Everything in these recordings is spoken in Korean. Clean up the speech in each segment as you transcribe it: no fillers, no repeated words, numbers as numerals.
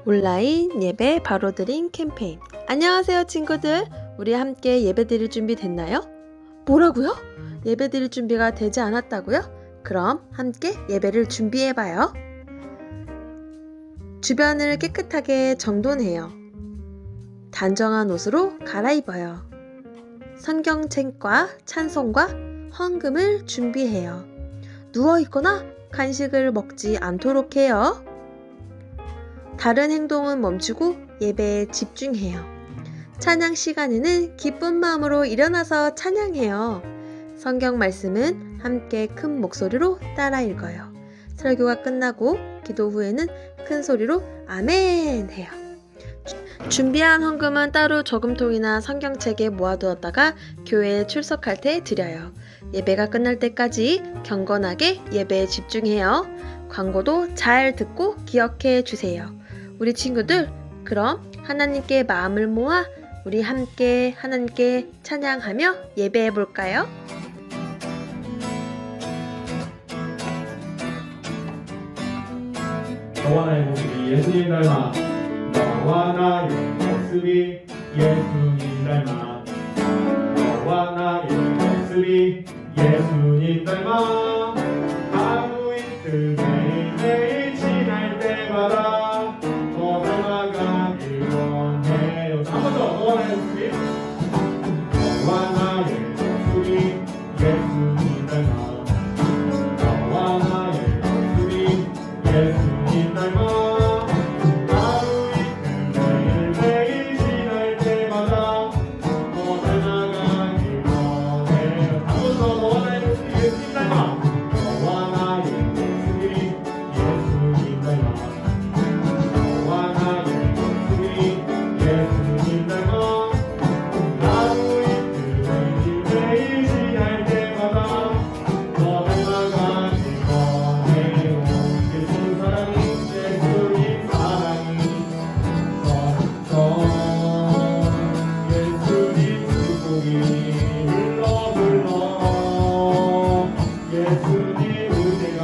온라인 예배 바로 드림 캠페인. 안녕하세요 친구들. 우리 함께 예배 드릴 준비 됐나요? 뭐라고요? 예배 드릴 준비가 되지 않았다고요? 그럼 함께 예배를 준비해봐요. 주변을 깨끗하게 정돈해요. 단정한 옷으로 갈아입어요. 성경책과 찬송과 헌금을 준비해요. 누워있거나 간식을 먹지 않도록 해요. 다른 행동은 멈추고 예배에 집중해요. 찬양 시간에는 기쁜 마음으로 일어나서 찬양해요. 성경 말씀은 함께 큰 목소리로 따라 읽어요. 설교가 끝나고 기도 후에는 큰 소리로 아멘 해요. 준비한 헌금은 따로 저금통이나 성경책에 모아두었다가 교회에 출석할 때 드려요. 예배가 끝날 때까지 경건하게 예배에 집중해요. 광고도 잘 듣고 기억해 주세요. 우리 친구들, 그럼 하나님께 마음을 모아 우리 함께 하나님께 찬양하며 예배해 볼까요? 너와 나의 모습이 예수님 닮아. 너와 나의 모습이 예수님 닮아. 너와 나의 모습이 예수님 닮아. 하루 이틀 매일매일 지날 때마다 더 닮아가길 원해요. 한 번 더. 너와 나의 모습이 너와 나의 모습이 예수님 닮아. 너와 나의 모습이 예수님 닮아. 하루 이틀 매일매일 지날 때마다 더 닮아가길 원해요. 한 번 더. 너와 나의 모습이 예수님 닮아. 너와 나의 모습이 예수님 닮아. 너와 나의 모습이 예수님 닮아. 하루 이틀 매일매일 지날 때마다 더 닮아가길 원해요. 예수님 사랑이 예수님 사랑이 성 예수님 축복이 흘러 예수님 은혜가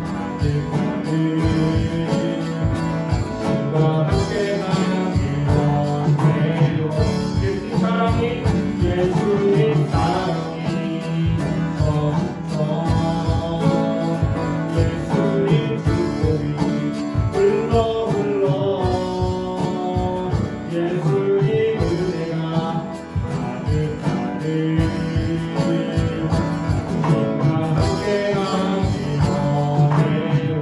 가득가득 당신과 함께 가길 원해요. 예수님 사랑이 예수님 사랑이 성 예수님 축복이 흘러 예수님 은혜가 가득가득 당신과 함께 가길 원해요.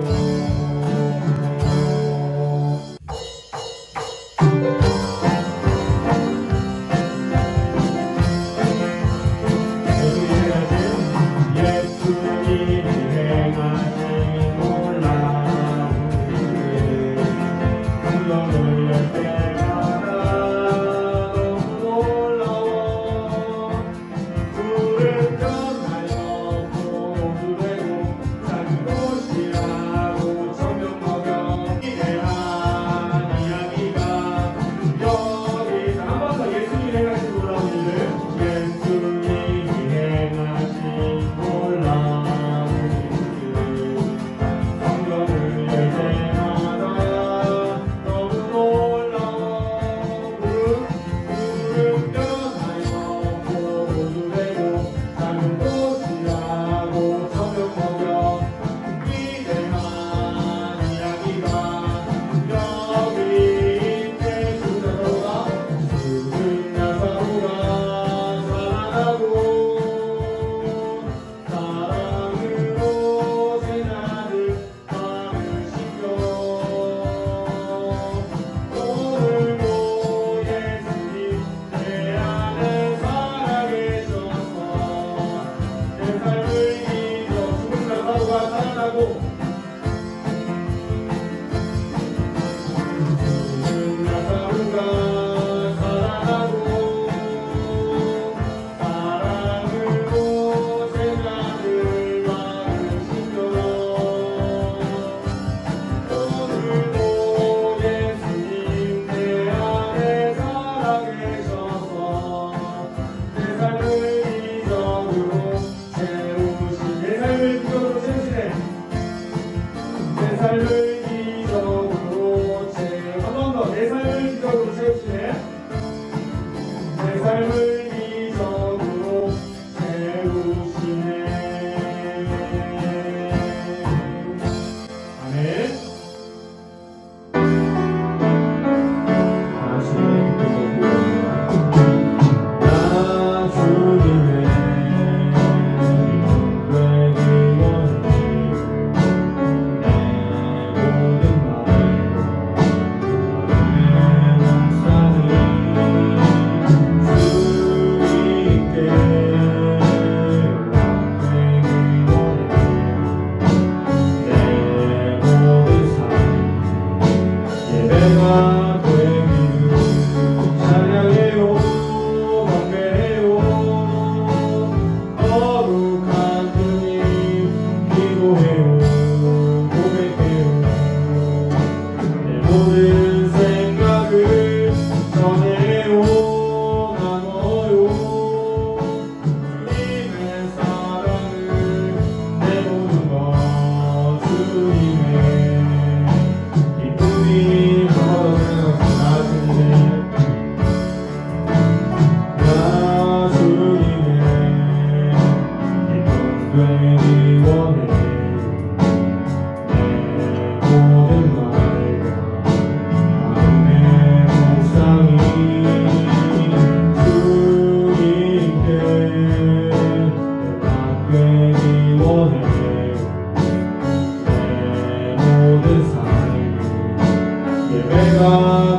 예수님이 행하신 놀라운 일 성경을 열 때마다 너무 놀라워. 푸른 변하여 포도주 되고 작은 꽃이라고 저녁 먹여 기대한 이야기가 여기서 한 번 더. 예수님이 행하신 놀라운 일들 예수님이 행하신 놀라운 일들 성경을 열 때마다 너무 놀라워. 푸른 변하여 포도주 되고 작은 꽃이라고 저녁 먹여 기대한 이야기가 여기 있네. 죽은 나사로가 살아나고 사랑으로 세상을 막으시며 오늘도 예수님 내 안에 살아계셔서 내 삶을 이겨 죽은 나사로가 살아나고 죽은 나사로가 살아나고 사랑으로 세상을 막으시며 오늘도 예수님 내 안에 살아계셔서 내 삶을 이적으로 채워 되기 원해 내 모든 말과 마음의 묵상이 주님께 연락되기 원해 내 모든 삶이 예배가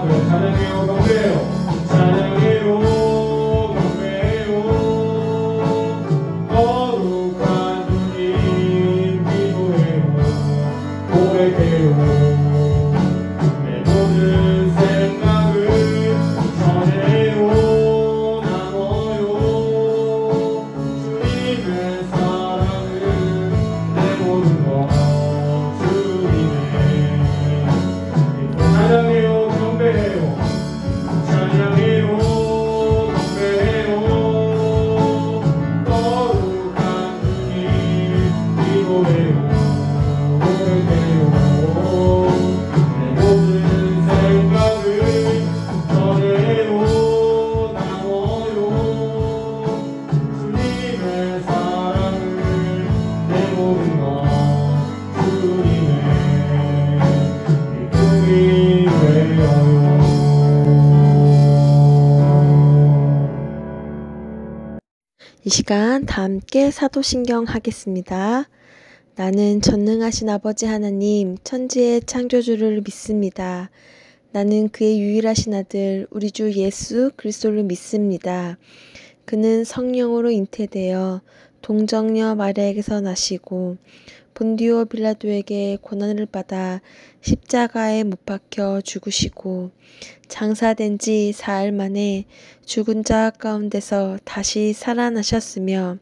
그 찬양해요 경배해요 찬양해요 경배해요 거룩한 주님 기도해요 고백해요 내 모든 생각을 전해요 나눠요 주님의 사랑을 내 모든 것 주님의 찬양해요 경배해요 찬양해요 경배해요 거룩한 주님 기도해요 고백해요 내 모든 생각을 전해요 나눠요 주님의 사랑을 내 모든 것 주님의 기쁨이 되어요 이 시간 다 함께 사도신경 하겠습니다. 나는 전능하신 아버지 하나님, 천지의 창조주를 믿습니다. 나는 그의 유일하신 아들, 우리 주 예수 그리스도를 믿습니다. 그는 성령으로 잉태되어 동정녀 마리아에게서 나시고 본디오 빌라도에게 고난을 받아 십자가에 못 박혀 죽으시고 장사된 지 사흘 만에 죽은 자 가운데서 다시 살아나셨으며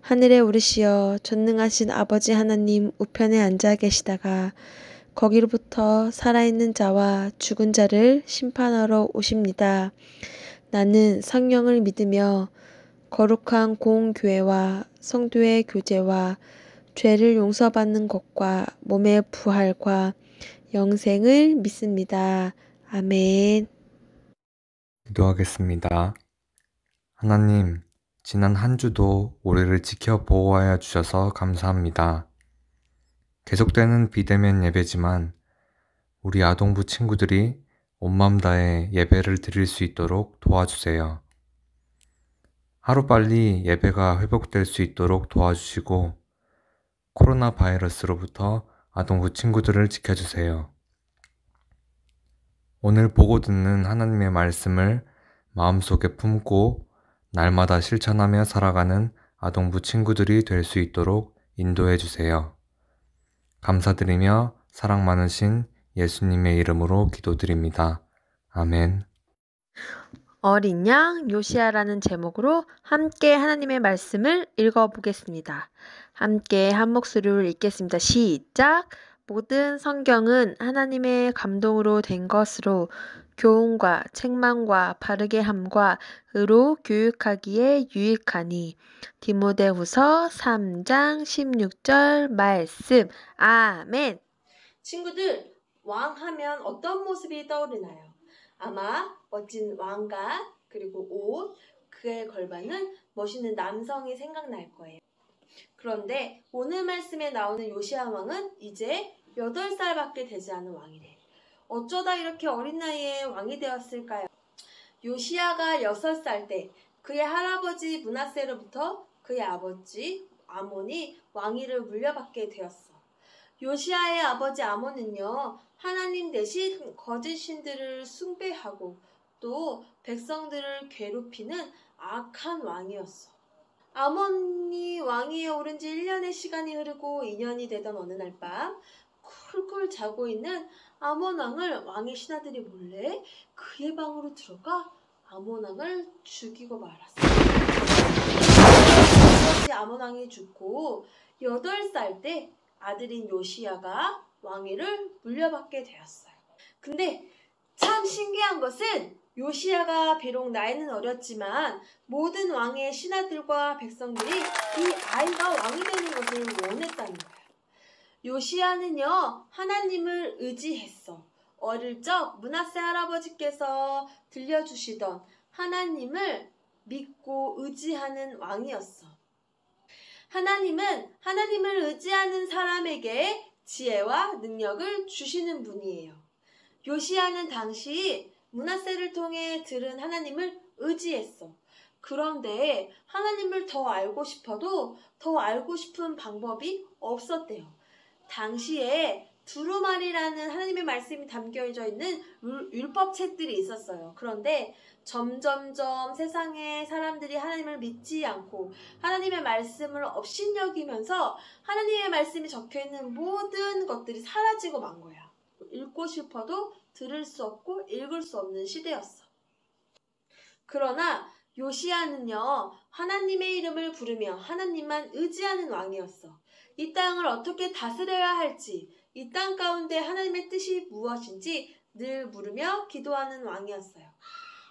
하늘에 오르시어 전능하신 아버지 하나님 우편에 앉아 계시다가 거기로부터 살아있는 자와 죽은 자를 심판하러 오십니다. 나는 성령을 믿으며 거룩한 공교회와 성도의 교제와 죄를 용서받는 것과 몸의 부활과 영생을 믿습니다. 아멘. 기도하겠습니다. 하나님, 지난 한 주도 우리를 지켜 보호하여 주셔서 감사합니다. 계속되는 비대면 예배지만 우리 아동부 친구들이 온마음 다해 예배를 드릴 수 있도록 도와주세요. 하루빨리 예배가 회복될 수 있도록 도와주시고 코로나 바이러스로부터 아동부 친구들을 지켜주세요. 오늘 보고 듣는 하나님의 말씀을 마음속에 품고 날마다 실천하며 살아가는 아동부 친구들이 될 수 있도록 인도해 주세요. 감사드리며 사랑 많으신 예수님의 이름으로 기도드립니다. 아멘. 어린 양 요시아라는 제목으로 함께 하나님의 말씀을 읽어보겠습니다. 함께 한 목소리로 읽겠습니다. 시작! 모든 성경은 하나님의 감동으로 된 것으로 교훈과 책망과 바르게 함과 의로 교육하기에 유익하니 디모데후서 3장 16절 말씀. 아멘. 친구들, 왕 하면 어떤 모습이 떠오르나요? 아마 멋진 왕관, 그리고 옷, 그에 걸맞는 멋있는 남성이 생각날 거예요. 그런데 오늘 말씀에 나오는 요시야 왕은 이제 8살밖에 되지 않은 왕이래. 어쩌다 이렇게 어린 나이에 왕이 되었을까요? 요시야가 6살 때 그의 할아버지 므낫세로부터 그의 아버지 아몬이 왕위를 물려받게 되었어. 요시야의 아버지 아몬은요, 하나님 대신 거짓 신들을 숭배하고 또 백성들을 괴롭히는 악한 왕이었어. 아몬이 왕위에 오른 지 1년의 시간이 흐르고 2년이 되던 어느 날 밤 쿨쿨 자고 있는 아몬 왕을 왕의 신하들이 몰래 그의 방으로 들어가 아몬 왕을 죽이고 말았어. 아버지 아몬 왕이 죽고 8살 때 아들인 요시야가 왕위를 물려받게 되었어요. 근데 참 신기한 것은 요시야가 비록 나이는 어렸지만 모든 왕의 신하들과 백성들이 이 아이가 왕이 되는 것을 원했다는 거예요. 요시야는요, 하나님을 의지했어. 어릴 적 므낫세 할아버지께서 들려주시던 하나님을 믿고 의지하는 왕이었어. 하나님은 하나님을 의지하는 사람에게 지혜와 능력을 주시는 분이에요. 요시야는 당시 므낫세를 통해 들은 하나님을 의지했어. 그런데 하나님을 더 알고 싶어도 더 알고 싶은 방법이 없었대요. 당시에 두루마리라는 하나님의 말씀이 담겨져 있는 율법 책들이 있었어요. 그런데 점점점 세상의 사람들이 하나님을 믿지 않고 하나님의 말씀을 업신여기면서 하나님의 말씀이 적혀있는 모든 것들이 사라지고 만 거야. 읽고 싶어도 들을 수 없고 읽을 수 없는 시대였어. 그러나 요시야는요, 하나님의 이름을 부르며 하나님만 의지하는 왕이었어. 이 땅을 어떻게 다스려야 할지, 이 땅 가운데 하나님의 뜻이 무엇인지 늘 물으며 기도하는 왕이었어요.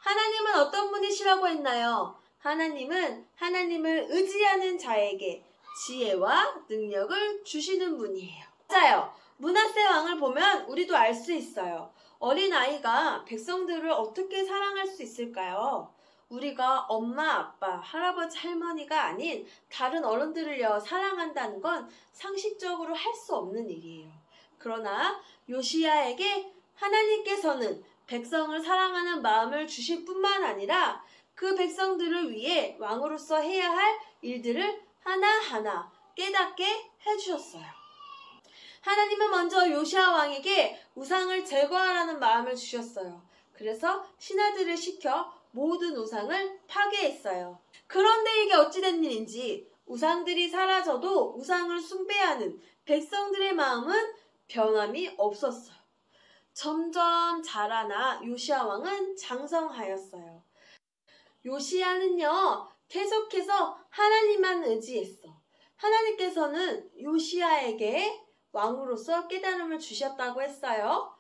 하나님은 어떤 분이시라고 했나요? 하나님은 하나님을 의지하는 자에게 지혜와 능력을 주시는 분이에요. 맞아요. 므낫세 왕을 보면 우리도 알 수 있어요. 어린아이가 백성들을 어떻게 사랑할 수 있을까요? 우리가 엄마, 아빠, 할아버지, 할머니가 아닌 다른 어른들을요 사랑한다는 건 상식적으로 할 수 없는 일이에요. 그러나 요시야에게 하나님께서는 백성을 사랑하는 마음을 주실 뿐만 아니라 그 백성들을 위해 왕으로서 해야 할 일들을 하나하나 깨닫게 해주셨어요. 하나님은 먼저 요시야 왕에게 우상을 제거하라는 마음을 주셨어요. 그래서 신하들을 시켜 모든 우상을 파괴했어요. 그런데 이게 어찌된 일인지 우상들이 사라져도 우상을 숭배하는 백성들의 마음은 변함이 없었어요. 점점 자라나 요시야 왕은 장성하였어요. 요시야는요 계속해서 하나님만 의지했어. 하나님께서는 요시야에게 왕으로서 깨달음을 주셨다고 했어요.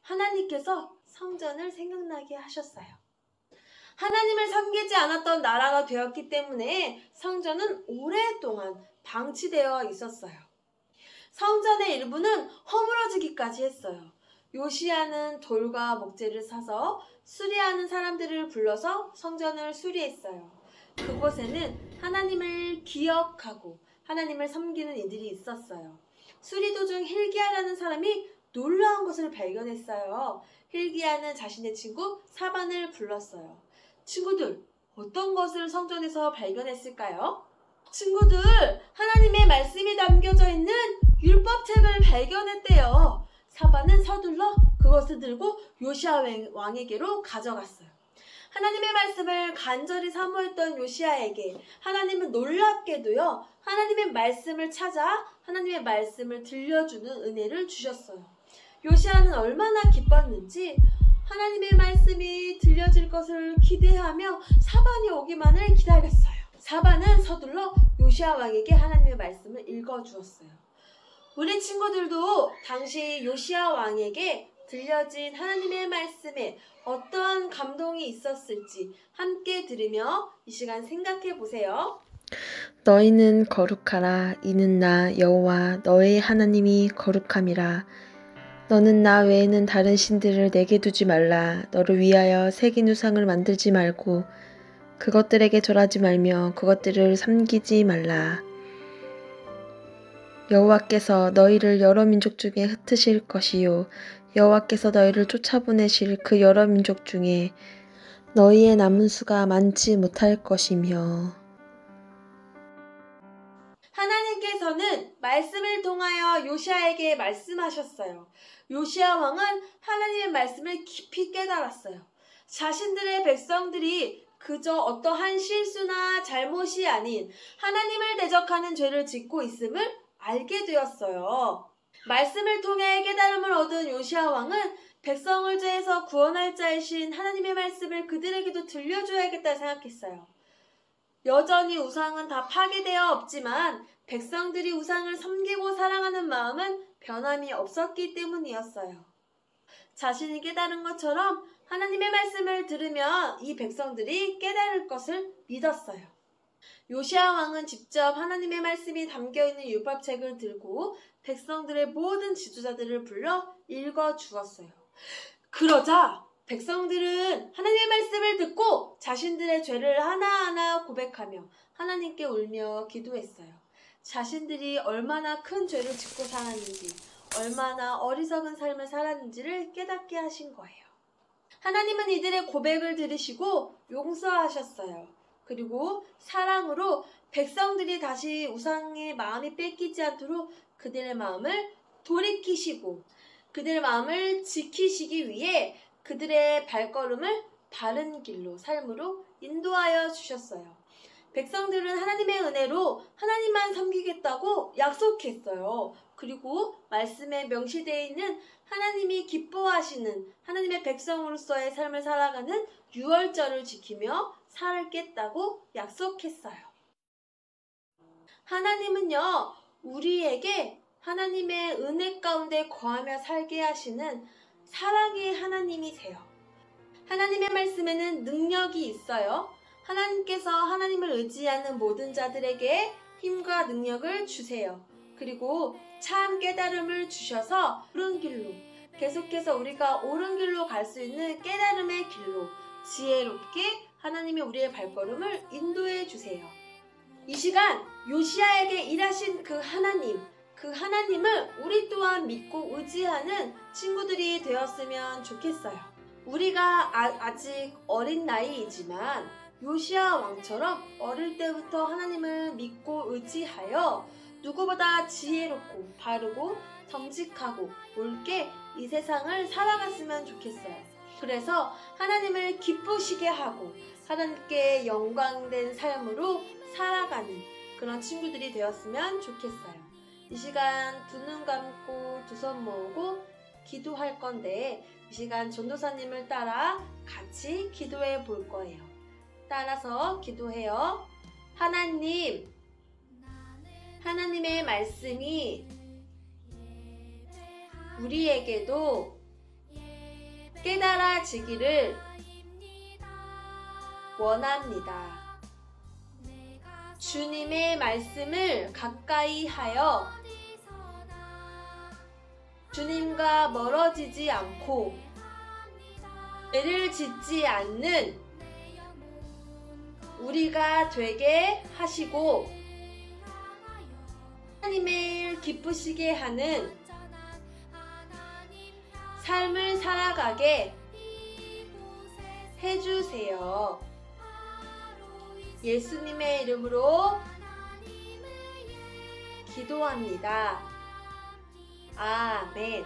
하나님께서 성전을 생각나게 하셨어요. 하나님을 섬기지 않았던 나라가 되었기 때문에 성전은 오랫동안 방치되어 있었어요. 성전의 일부는 허물어지기까지 했어요. 요시야는 돌과 목재를 사서 수리하는 사람들을 불러서 성전을 수리했어요. 그곳에는 하나님을 기억하고 하나님을 섬기는 이들이 있었어요. 수리 도중 hil기야라는 사람이 놀라운 것을 발견했어요. hil기야는 자신의 친구 사반을 불렀어요. 친구들, 어떤 것을 성전에서 발견했을까요? 친구들, 하나님의 말씀이 담겨져 있는 율법책을 발견했대요. 사반은 서둘러 그것을 들고 요시야 왕에게로 가져갔어요. 하나님의 말씀을 간절히 사모했던 요시야에게 하나님은 놀랍게도요, 하나님의 말씀을 찾아 하나님의 말씀을 들려주는 은혜를 주셨어요. 요시야는 얼마나 기뻤는지 하나님의 말씀이 들려질 것을 기대하며 사반이 오기만을 기다렸어요. 사반은 서둘러 요시야 왕에게 하나님의 말씀을 읽어주었어요. 우리 친구들도 당시 요시야 왕에게 들려진 하나님의 말씀에 어떠한 감동이 있었을지 함께 들으며 이 시간 생각해 보세요. 너희는 거룩하라. 이는 나 여호와 너의 하나님이 거룩함이라. 너는 나 외에는 다른 신들을 내게 두지 말라. 너를 위하여 새긴 우상을 만들지 말고 그것들에게 절하지 말며 그것들을 섬기지 말라. 여호와께서 너희를 여러 민족 중에 흩으실 것이요 여호와께서 너희를 쫓아보내실 그 여러 민족 중에 너희의 남은 수가 많지 못할 것이며. 하나님께서는 말씀을 통하여 요시야에게 말씀하셨어요. 요시야 왕은 하나님의 말씀을 깊이 깨달았어요. 자신들의 백성들이 그저 어떠한 실수나 잘못이 아닌 하나님을 대적하는 죄를 짓고 있음을 알게 되었어요. 말씀을 통해 깨달음을 얻은 요시야 왕은 백성을 죄에서 구원할 자이신 하나님의 말씀을 그들에게도 들려줘야겠다 생각했어요. 여전히 우상은 다 파괴되어 없지만 백성들이 우상을 섬기고 사랑하는 마음은 변함이 없었기 때문이었어요. 자신이 깨달은 것처럼 하나님의 말씀을 들으면 이 백성들이 깨달을 것을 믿었어요. 요시야 왕은 직접 하나님의 말씀이 담겨있는 율법책을 들고 백성들의 모든 지도자들을 불러 읽어주었어요. 그러자 백성들은 하나님의 말씀을 듣고 자신들의 죄를 하나하나 고백하며 하나님께 울며 기도했어요. 자신들이 얼마나 큰 죄를 짓고 살았는지, 얼마나 어리석은 삶을 살았는지를 깨닫게 하신 거예요. 하나님은 이들의 고백을 들으시고 용서하셨어요. 그리고 사랑으로 백성들이 다시 우상의 마음이 뺏기지 않도록 그들의 마음을 돌이키시고 그들의 마음을 지키시기 위해 그들의 발걸음을 바른 길로, 삶으로 인도하여 주셨어요. 백성들은 하나님의 은혜로 하나님만 섬기겠다고 약속했어요. 그리고 말씀에 명시되어 있는 하나님이 기뻐하시는 하나님의 백성으로서의 삶을 살아가는 유월절을 지키며 살을 깼다고 약속했어요. 하나님은요, 우리에게 하나님의 은혜 가운데 거하며 살게 하시는 사랑의 하나님이세요. 하나님의 말씀에는 능력이 있어요. 하나님께서 하나님을 의지하는 모든 자들에게 힘과 능력을 주세요. 그리고 참 깨달음을 주셔서 옳은 길로, 계속해서 우리가 옳은 길로 갈 수 있는 깨달음의 길로 지혜롭게 하나님이 우리의 발걸음을 인도해 주세요. 이 시간 요시야에게 일하신 그 하나님을 우리 또한 믿고 의지하는 친구들이 되었으면 좋겠어요. 우리가 아직 어린 나이이지만 요시야 왕처럼 어릴 때부터 하나님을 믿고 의지하여 누구보다 지혜롭고 바르고 정직하고 옳게 이 세상을 살아갔으면 좋겠어요. 그래서 하나님을 기쁘시게 하고 하나님께 영광된 삶으로 살아가는 그런 친구들이 되었으면 좋겠어요. 이 시간 두 눈 감고 두 손 모으고 기도할 건데 이 시간 전도사님을 따라 같이 기도해 볼 거예요. 따라서 기도해요. 하나님의 말씀이 우리에게도 깨달아지기를 원합니다. 주님의 말씀을 가까이 하여 주님과 멀어지지 않고 죄를 짓지 않는 우리가 되게 하시고 하나님을 기쁘시게 하는 삶을 살아가게 해주세요. 예수님의 이름으로 기도합니다. 아멘.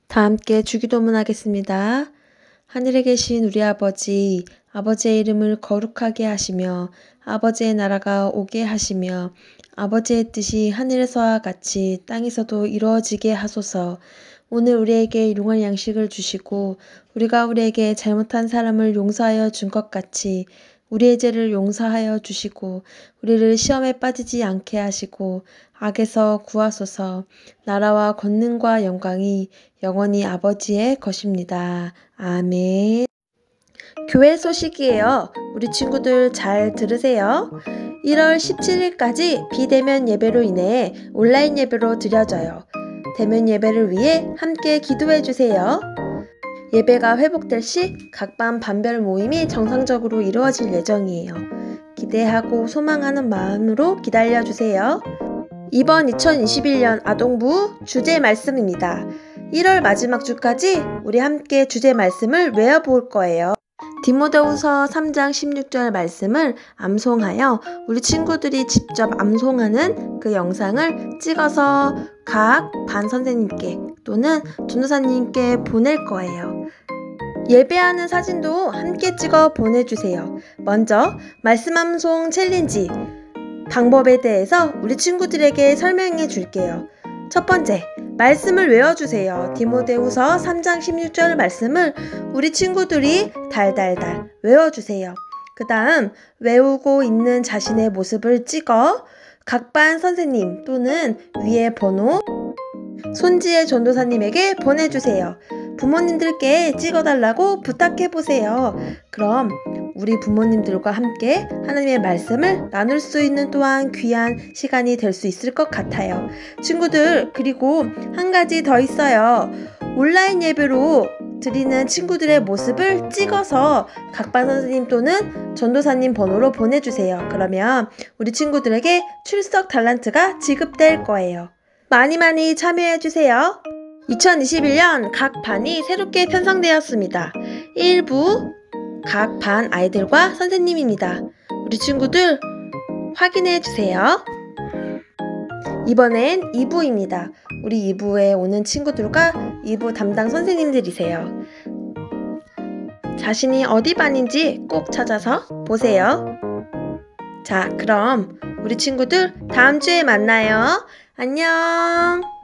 다 함께 주기도문 하겠습니다. 하늘에 계신 우리 아버지, 아버지의 이름을 거룩하게 하시며 아버지의 나라가 오게 하시며 아버지의 뜻이 하늘에서와 같이 땅에서도 이루어지게 하소서. 오늘 우리에게 일용할 양식을 주시고 우리가 우리에게 잘못한 사람을 용서하여 준 것 같이 우리의 죄를 용서하여 주시고 우리를 시험에 빠지지 않게 하시고 악에서 구하소서. 나라와 권능과 영광이 영원히 아버지의 것입니다. 아멘. 교회 소식이에요. 우리 친구들 잘 들으세요. 1월 17일까지 비대면 예배로 인해 온라인 예배로 드려져요. 대면 예배를 위해 함께 기도해 주세요. 예배가 회복될 시 각반 반별 모임이 정상적으로 이루어질 예정이에요. 기대하고 소망하는 마음으로 기다려 주세요. 이번 2021년 아동부 주제 말씀입니다. 1월 마지막 주까지 우리 함께 주제 말씀을 외워볼 거예요. 디모데후서 3장 16절 말씀을 암송하여 우리 친구들이 직접 암송하는 그 영상을 찍어서 각 반 선생님께 또는 전도사님께 보낼 거예요. 예배하는 사진도 함께 찍어 보내주세요. 먼저 말씀 암송 챌린지 방법에 대해서 우리 친구들에게 설명해 줄게요. 첫 번째, 말씀을 외워주세요. 디모데후서 3장 16절 말씀을 우리 친구들이 달달달 외워주세요. 그 다음 외우고 있는 자신의 모습을 찍어 각 반 선생님 또는 위에 번호 손지혜 전도사님에게 보내주세요. 부모님들께 찍어달라고 부탁해보세요. 그럼 우리 부모님들과 함께 하나님의 말씀을 나눌 수 있는 또한 귀한 시간이 될 수 있을 것 같아요. 친구들, 그리고 한 가지 더 있어요. 온라인 예배로 드리는 친구들의 모습을 찍어서 각반 선생님 또는 전도사님 번호로 보내주세요. 그러면 우리 친구들에게 출석 달란트가 지급될 거예요. 많이 참여해주세요. 2021년 각 반이 새롭게 편성되었습니다. 1부 각 반 아이들과 선생님입니다. 우리 친구들 확인해주세요. 이번엔 2부입니다. 우리 2부에 오는 친구들과 2부 담당 선생님들이세요. 자신이 어디 반인지 꼭 찾아서 보세요. 자, 그럼 우리 친구들 다음 주에 만나요. 안녕.